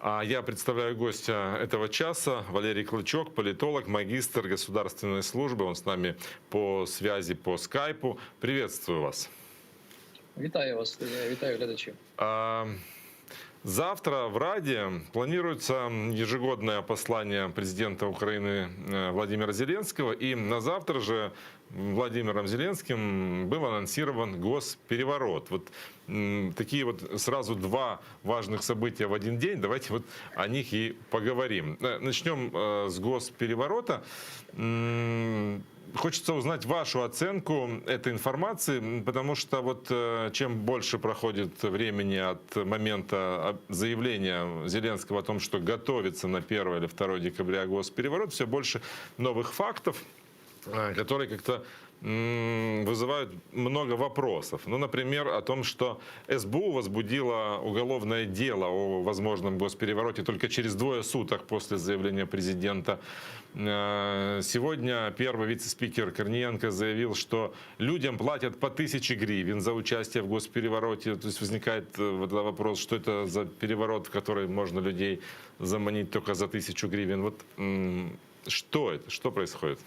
А я представляю гостя этого часа, Валерий Клычок, политолог, магистр государственной службы. Он с нами по связи по скайпу. Приветствую вас. Вітаю вас, вітаю глядачів. Завтра в Раде планируется ежегодное послание президента Украины Владимира Зеленского. И на завтра же Владимиром Зеленским был анонсирован госпереворот. Вот такие вот сразу два важных события в один день. Давайте вот о них и поговорим. Начнем с госпереворота. Хочется узнать вашу оценку этой информации, потому что вот чем больше проходит времени от момента заявления Зеленского о том, что готовится на 1 или 2 декабря госпереворот, все больше новых фактов, которые как-то вызывают много вопросов. Ну, например, о том, что СБУ возбудила уголовное дело о возможном госперевороте только через 2 суток после заявления президента. Сегодня первый вице-спикер Корниенко заявил, что людям платят по 1000 гривен за участие в госперевороте. То есть возникает вопрос, что это за переворот, в который можно людей заманить только за 1000 гривен. Вот что это? Что происходит?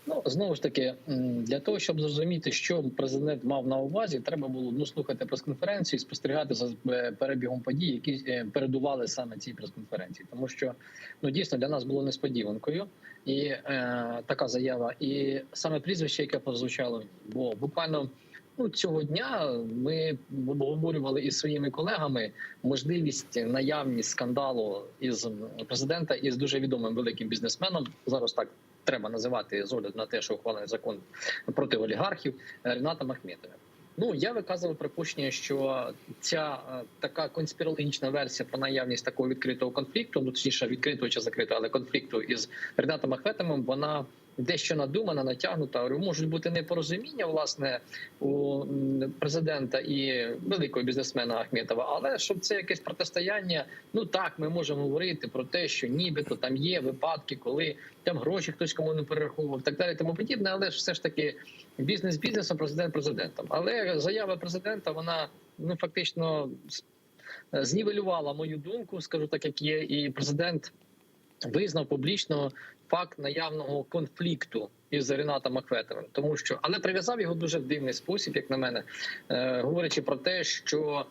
Ну, знову ж таки, для того, щоб зрозуміти, що президент мав на увазі, треба було слухати прес-конференцію і спостерігати за перебігом подій, які передували саме цій прес-конференції. Тому що, дійсно, для нас було несподіванкою і така заява. І саме прізвище, яке прозвучало, бо буквально цього дня ми обговорювали із своїми колегами можливість наявність скандалу із президента із дуже відомим великим бізнесменом, зараз так треба називати з огляду на те, що ухвалений закон проти олігархів, Рінатом Ахметовим. Я виказував припущення, що ця така конспірологічна версія про наявність такого відкритого конфлікту, точніше відкритого чи закритого, але конфлікту із Рінатом Ахметовим, вона дещо надумана, натягнута. Можуть бути непорозуміння, власне, у президента і великого бізнесмена Ахметова, але щоб це якесь протистояння, так, ми можемо говорити про те, що нібито там є випадки, коли там гроші хтось кому не перераховував, так далі, тому подібне, але ж все ж таки бізнес бізнесом, президент президентом. Але заява президента, вона, фактично знівелювала мою думку, скажу так, як є, і президент визнав публічно факт наявного конфлікту із Рінатом Ахметовим, тому що, але прив'язав його дуже в дивний спосіб, як на мене, говорячи про те, що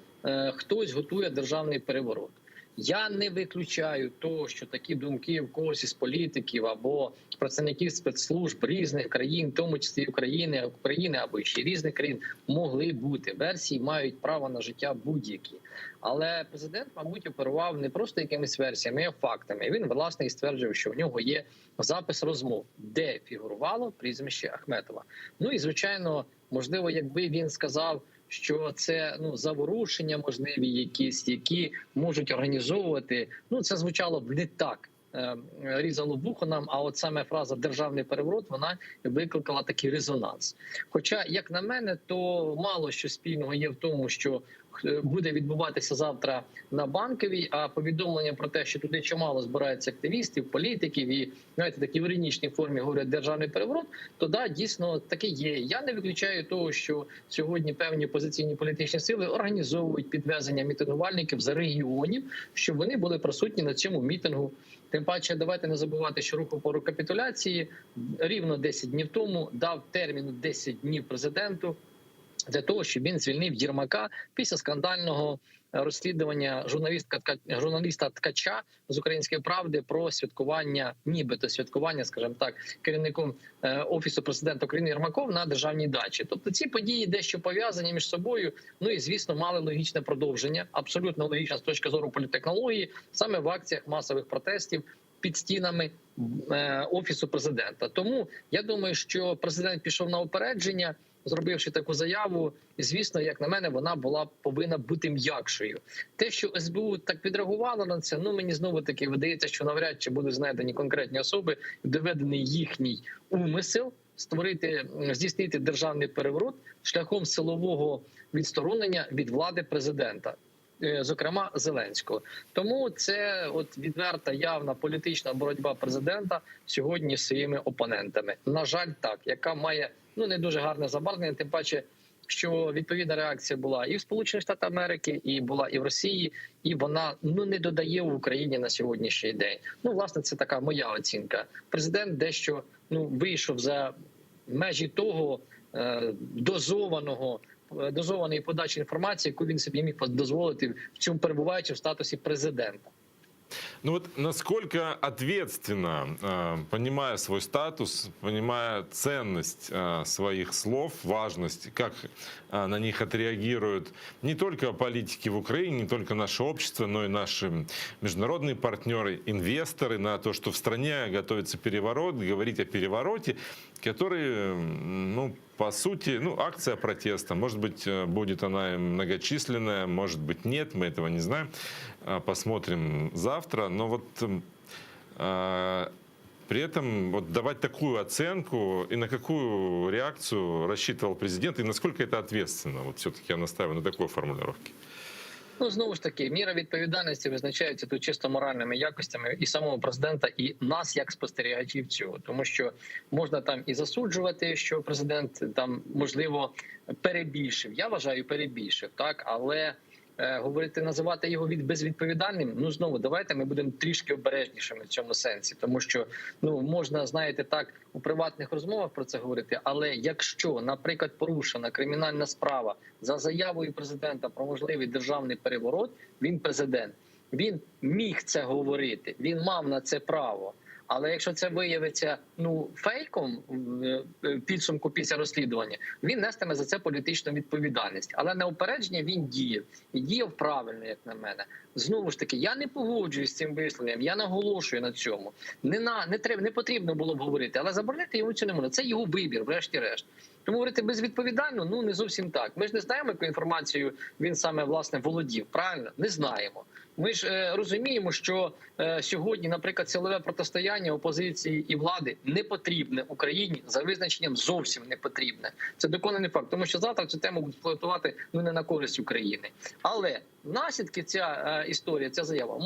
хтось готує державний переворот. Я не виключаю того, що такі думки в когось із політиків або працівників спецслужб різних країн, в тому числі України або ще різних країн, могли бути. Версії мають право на життя будь-які. Але президент, мабуть, оперував не просто якимись версіями, а фактами. Він, власне, і стверджував, що в нього є запис розмов, де фігурувало прізвище Ахметова. І, звичайно, можливо, якби він сказав, що це заворушення можливі якісь, які можуть організовувати. Це звучало б не так, різало вухо нам, а от саме фраза «державний переворот», вона викликала такий резонанс. Хоча, як на мене, то мало що спільного є в тому, що буде відбуватися завтра на Банковій, а повідомлення про те, що туди чимало збирається активістів, політиків і, знаєте, такі в іронічній формі говорять «державний переворот», то да, дійсно таке є. Я не виключаю того, що сьогодні певні опозиційні політичні сили організовують підвезення мітингувальників з регіонів, щоб вони були присутні на цьому мітингу. Тим паче, давайте не забувати, що рух опору капітуляції рівно 10 днів тому дав термін 10 днів президенту для того, щоб він звільнив Єрмака після скандального розслідування журналіста Ткача з «Української правди» про святкування, нібито святкування, скажімо так, керівником Офісу президента України Єрмаком на державній дачі. Тобто ці події дещо пов'язані між собою, і, звісно, мали логічне продовження, абсолютно логічне з точки зору політтехнології, саме в акціях масових протестів під стінами Офісу президента. Тому я думаю, що президент пішов на упередження, зробивши таку заяву, і, звісно, як на мене, вона повинна бути м'якшою. Те, що СБУ так відреагувало на це, мені знову-таки видається, що навряд чи будуть знайдені конкретні особи, доведений їхній умисел здійснити державний переворот шляхом силового відсторонення від влади президента, зокрема Зеленського. Тому це відверта, явна політична боротьба президента сьогодні з своїми опонентами. На жаль, так, яка має не дуже гарне забарвлення, тим паче що відповідна реакція була і в Сполучених Штатах Америки, і була і в Росії, і вона не додає в Україні на сьогоднішній день. Власне, це така моя оцінка. Президент дещо вийшов за межі того дозованої подачі інформації, яку він собі міг дозволити в цьому перебуваючи в статусі президента. Ну вот насколько ответственно, понимая свой статус, понимая ценность своих слов, важность, как на них отреагируют не только политики в Украине, не только наше общество, но и наши международные партнеры, инвесторы, на то, что в стране готовится переворот, говорить о перевороте, который, по сути, акция протеста. Может быть, будет она многочисленная, может быть, нет, мы этого не знаем. Посмотрим завтра. Но вот при этом давать такую оценку и на какую реакцию рассчитывал президент, и насколько это ответственно. Вот все-таки я настаиваю на такой формулировке. Знову ж таки, міра відповідальності визначається тут чисто моральними якостями і самого президента, і нас як спостерігачів цього. Тому що можна там і засуджувати, що президент там, можливо, перебільшив. Я вважаю, перебільшив, так, але говорити, називати його безвідповідальним, знову, давайте ми будемо трішки обережнішими в цьому сенсі. Тому що, можна, знаєте, так, у приватних розмовах про це говорити, але якщо, наприклад, порушена кримінальна справа за заявою президента про можливий державний переворот, він президент, він міг це говорити, він мав на це право. Але якщо це виявиться фейком в підсумку після розслідування, він нестиме за це політичну відповідальність. Але на упередження він діяв. І діяв правильно, як на мене. Знову ж таки, я не погоджуюсь з цим висловленням, я наголошую на цьому. Не потрібно було б говорити, але заборонити йому цього не можна. Це його вибір, врешті-решт. Тому говорити безвідповідально, не зовсім так. Ми ж не знаємо, яку інформацію він саме, власне, володів. Правильно? Не знаємо. Ми ж розуміємо, що сьогодні, наприклад, силове протистояння опозиції і влади не потрібне Україні, за визначенням зовсім не потрібне. Це доконаний факт, тому що завтра цю тему будуть експлуатувати не на користь України. Але наслідки ця історія, ця заява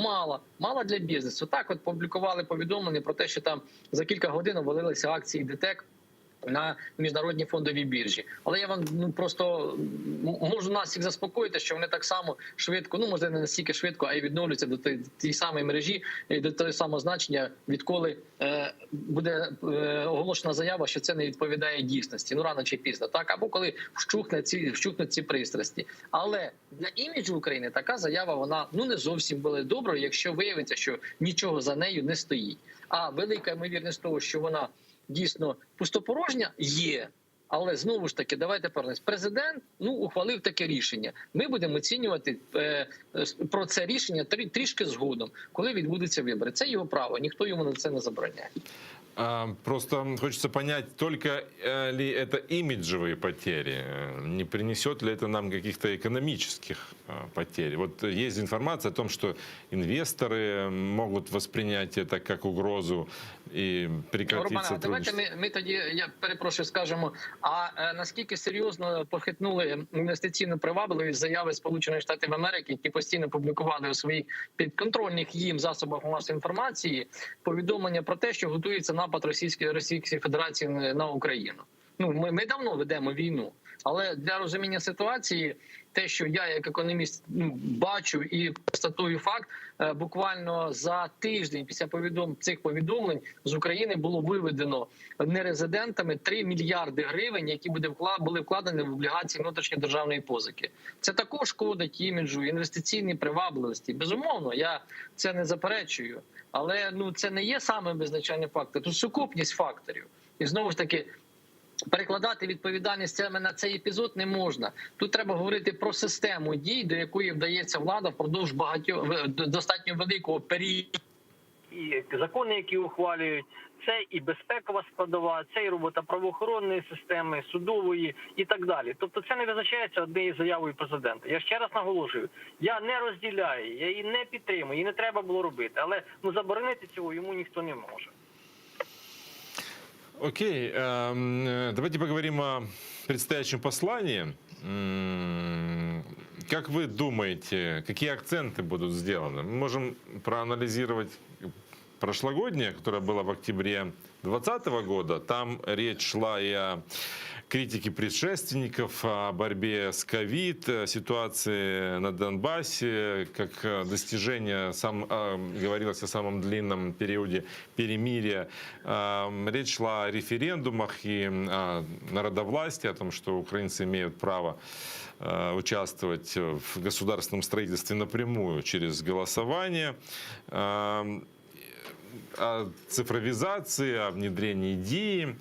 мала для бізнесу. Так от публікували повідомлення про те, що там за кілька годин обвалилися акції ДТЕК на міжнародній фондовій біржі. Але я вам просто можу нас всіх заспокоїти, що вони так само швидко, може не настільки швидко, а й відновлюються до тієї самої мережі і до того самого значення, відколи буде оголошена заява, що це не відповідає дійсності, рано чи пізно, так, або коли вщухнуть ці пристрасті. Але для іміджу України така заява, вона не зовсім буде доброю, якщо виявиться, що нічого за нею не стоїть. А велика ймовірність того, що вона дійсно пустопорожня, є. Але знову ж таки, давайте повернемось. Президент ухвалив таке рішення. Ми будемо оцінювати про це рішення трішки згодом, коли відбудуться вибори. Це його право, ніхто йому на це не забороняє. Просто хочется понять, только ли это имиджевые потери, не принесет ли это нам каких-то экономических потерь. Вот есть информация о том, что инвесторы могут воспринять это как угрозу и прекратить сотрудничество. Давайте ми тоді, я перепрошую, скажемо, а наскільки серйозно похитнули інвестиційну привабливість заяви Сполучених Штатів Америки, які постійно публікували у своїх підконтрольних їм засобах масової інформації повідомлення про те, що готується напад Російської Федерації на Україну. Ми давно ведемо війну, але для розуміння ситуації, те, що я як економіст бачу і констатую факт, буквально за тиждень після цих повідомлень з України було виведено нерезидентами 3 мільярди гривень, які були вкладені в облігації внутрішньодержавної позики. Це також шкодить іміджу, інвестиційній привабливості. Безумовно, я це не заперечую, але це не є самим визначальним фактором, тут сукупність факторів. І знову ж таки, перекладати відповідальність саме на цей епізод не можна. Тут треба говорити про систему дій, до якої вдається влада впродовж достатньо великого періоду. І закони, які ухвалюють, це і безпекова складова, це і робота правоохоронної системи, судової і так далі. Тобто це не визначається однією заявою президента. Я ще раз наголошую, я не розділяю, я її не підтримую, її не треба було робити. Але заборонити цього йому ніхто не може. Окей, давайте поговорим о предстоящем послании. Как вы думаете, какие акценты будут сделаны? Мы можем проанализировать прошлогоднее, которое было в октябре 2020 года. Там речь шла и о критики предшественников о борьбе с ковид, ситуации на Донбассе, как достижение, говорилось о самом длинном периоде перемирия. Речь шла о референдумах и о народовластии, о том, что украинцы имеют право участвовать в государственном строительстве напрямую через голосование, о цифровизации, о внедрении ИДИ.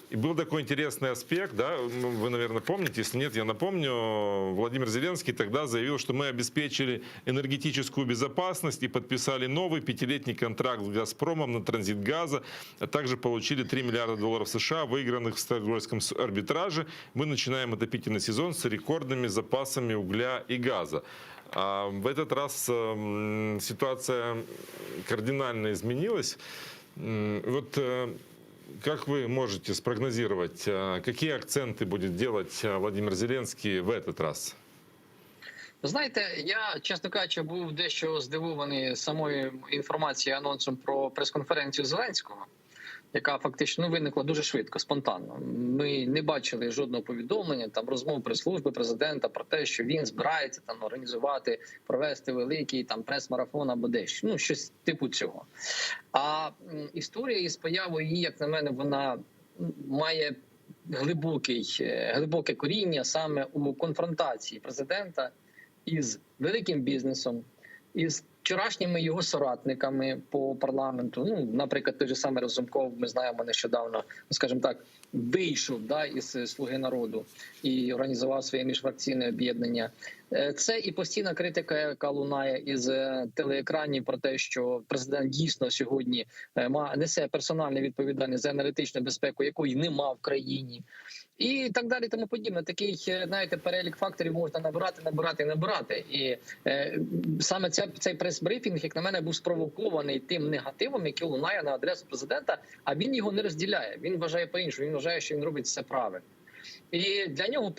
И был такой интересный аспект, да, вы, наверное, помните, если нет, я напомню, Владимир Зеленский тогда заявил, что мы обеспечили энергетическую безопасность и подписали новый 5-летний контракт с «Газпромом» на транзит газа, а также получили $3 миллиарда США, выигранных в Стокгольмском арбитраже. Мы начинаем отопительный сезон с рекордными запасами угля и газа. А в этот раз ситуация кардинально изменилась. Вот как вы можете спрогнозировать, какие акценты будет делать Владимир Зеленский в этот раз? Знаєте, я, чесно кажучи, був дещо здивований самою інформацією, анонсом про прес-конференцію Зеленського, яка фактично виникла дуже швидко, спонтанно. Ми не бачили жодного повідомлення, там розмов прес-служби президента про те, що він збирається там організувати, провести великий там прес-марафон або дещо. Ну, щось типу цього. А історія із появою її, як на мене, вона має глибоке коріння саме у конфронтації президента із великим бізнесом, із вчорашніми його соратниками по парламенту. Ну, наприклад, той же самий Разумков, ми знаємо, нещодавно, скажімо так, вийшов із «Слуги народу» і організував своє міжфракційне об'єднання. Це і постійна критика, яка лунає із телеекранів про те, що президент дійсно сьогодні несе персональну відповідальність за енергетичну безпеку, якої нема в країні. І так далі, тому подібне. Такий, знаєте, перелік факторів можна набирати. І саме цей прес-брифінг, як на мене, був спровокований тим негативом, який лунає на адресу президента, а він його не розділяє. Він вважає по-іншому, він вважає, що він робить все правильно. І для нього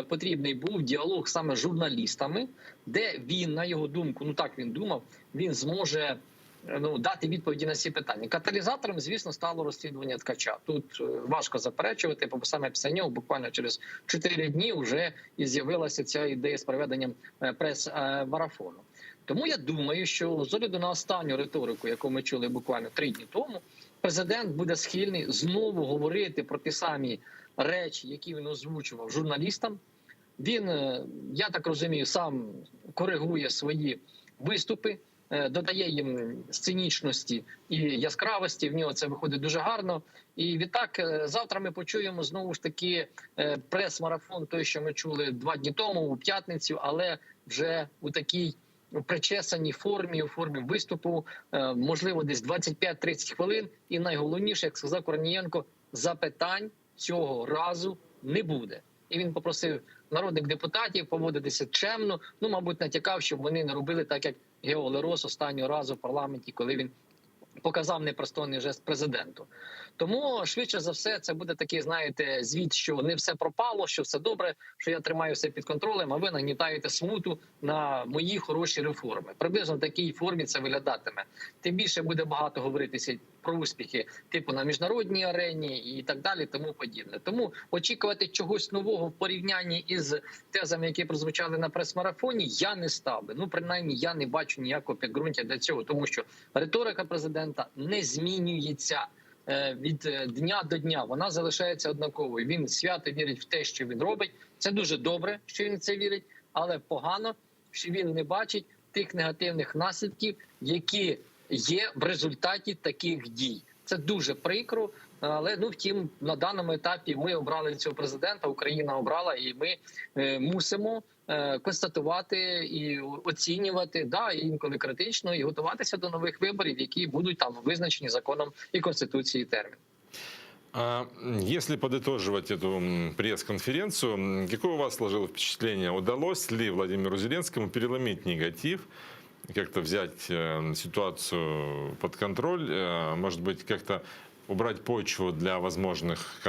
потрібний був діалог саме з журналістами, де він, на його думку, ну так він думав, він зможе дати відповіді на всі питання. Каталізатором, звісно, стало розслідування Ткача. Тут важко заперечувати, бо саме після нього буквально через 4 дні вже і з'явилася ця ідея з проведенням прес-марафону. Тому я думаю, що з огляду на останню риторику, яку ми чули буквально 3 дні тому, президент буде схильний знову говорити про ті самі речі, які він озвучував журналістам. Він, я так розумію, сам коригує свої виступи, додає їм сценічності і яскравості, в нього це виходить дуже гарно. І відтак завтра ми почуємо знову ж таки прес-марафон, той, що ми чули 2 дні тому, у п'ятницю, але вже у такій причесаній формі, у формі виступу, можливо, десь 25-30 хвилин. І найголовніше, як сказав Корнієнко, запитань цього разу не буде. І він попросив народних депутатів поводитися чемно, мабуть, натякав, щоб вони не робили так, як Гео Лерос останнього разу в парламенті, коли він показав непристойний жест президенту. Тому, швидше за все, це буде такий, знаєте, звіт, що не все пропало, що все добре, що я тримаю все під контролем, а ви нагнітаєте смуту на мої хороші реформи. Приблизно в такій формі це виглядатиме. Тим більше буде багато говоритися про успіхи, типу на міжнародній арені і так далі, тому подібне. Тому очікувати чогось нового в порівнянні із тезами, які прозвучали на прес-марафоні, я не ставлю. Принаймні, я не бачу ніякого підґрунтя для цього, тому що риторика президента не змінюється від дня до дня. Вона залишається однаковою. Він свято вірить в те, що він робить. Це дуже добре, що він в це вірить, але погано, що він не бачить тих негативних наслідків, які є в результаті таких дій. Це дуже прикро, але втім, на даному етапі ми обрали цього президента, Україна обрала, і ми мусимо констатувати і оцінювати, і інколи критично, і готуватися до нових виборів, які будуть там визначені законом і Конституцією термін. Если подытоживать эту пресс-конференцию, какое у вас сложилось впечатление? Удалось ли Владимиру Зеленскому переломить негатив, как-то взять ситуацию под контроль, может быть, как-то убрать почву для возможных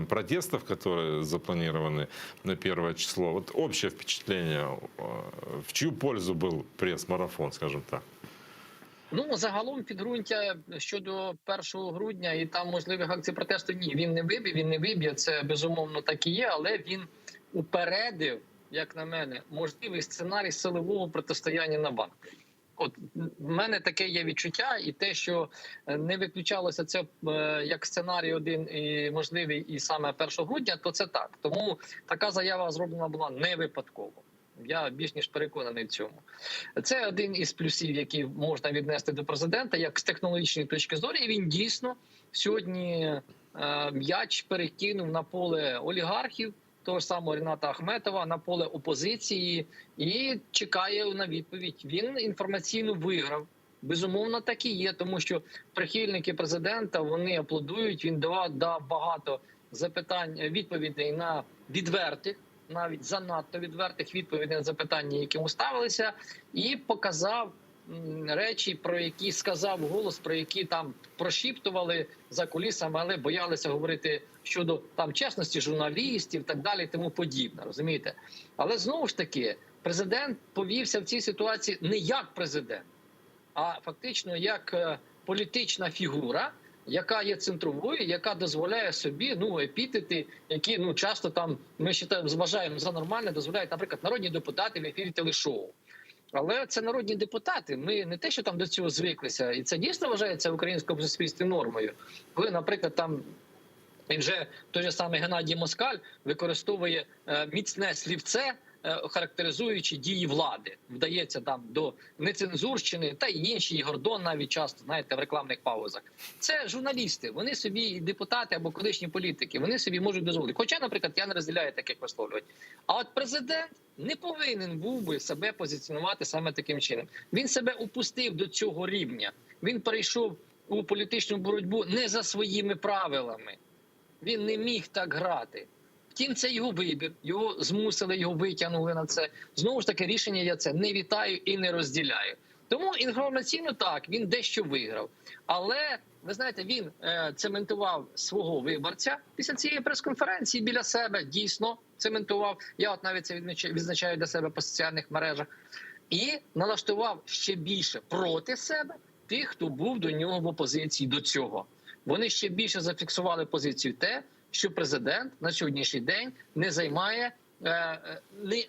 протестов, которые запланированы на 1 число? Вот общее впечатление, в чью пользу был пресс-марафон, скажем так? Ну, загалом підґрунтя щодо 1 грудня і там можливих акцій протесту, ні, він не виб'є, це безумовно так і є, але він упередив, як на мене, можливий сценарій силового протистояння на банку. От в мене таке є відчуття, і те, що не виключалося це як сценарій один і можливий і саме 1 грудня, то це так. Тому така заява зроблена була не випадково. Я більш ніж переконаний в цьому. Це один із плюсів, які можна віднести до президента, як з технологічної точки зору. І він дійсно сьогодні м'яч перекинув на поле олігархів, того ж самого Ріната Ахметова, на поле опозиції і чекає на відповідь. Він інформаційно виграв. Безумовно, так і є, тому що прихильники президента, вони аплодують, він дав багато запитань, відповідей на відвертих, навіть занадто відвертих відповідей на запитання, які йому ставилися, і показав речі, про які сказав голос, про які там прошіптували за кулісами, але боялися говорити щодо там чесності журналістів, так далі, тому подібне. Розумієте? Але знову ж таки, президент повівся в цій ситуації не як президент, а фактично як політична фігура, яка є центровою, яка дозволяє собі епітети, які часто там ми вважаємо за нормальне, дозволяють, наприклад, народні депутати в ефірі телешоу. Але це народні депутати. Ми не те, що там до цього звиклися, і це дійсно вважається в українському суспільстві нормою. Коли, наприклад, там вже той же самий Геннадій Москаль використовує міцне слівце, характеризуючи дії влади, вдається там до нецензурщини та й інші, і Гордон навіть часто, знаєте, в рекламних паузах. Це журналісти, вони собі, і депутати або колишні політики, вони собі можуть дозволити. Хоча, наприклад, я не розділяю таких висловлювань. А от президент не повинен був би себе позиціонувати саме таким чином. Він себе опустив до цього рівня. Він перейшов у політичну боротьбу не за своїми правилами. Він не міг так грати. Втім, це його вибір, його змусили, його витягнули на це. Знову ж таки, рішення я це не вітаю і не розділяю. Тому інформаційно так, він дещо виграв. Але, ви знаєте, він цементував свого виборця після цієї прес-конференції біля себе, дійсно цементував. Я от навіть це відзначаю для себе по соціальних мережах. І налаштував ще більше проти себе тих, хто був до нього в опозиції до цього. Вони ще більше зафіксували позицію те, що президент на сьогоднішній день не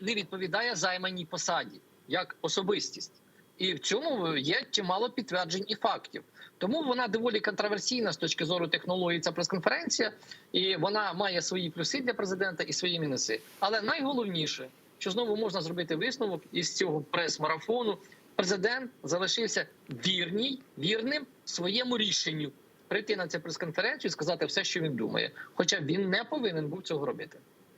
відповідає займаній посаді як особистість. І в цьому є чимало підтверджень і фактів. Тому вона доволі контроверсійна з точки зору технології, ця прес-конференція, і вона має свої плюси для президента і свої мінуси. Але найголовніше, що знову можна зробити висновок із цього прес-марафону, президент залишився вірним своєму рішенню прийти на цю прес-конференцію і сказати все, що він думає. Хоча він не повинен був цього робити.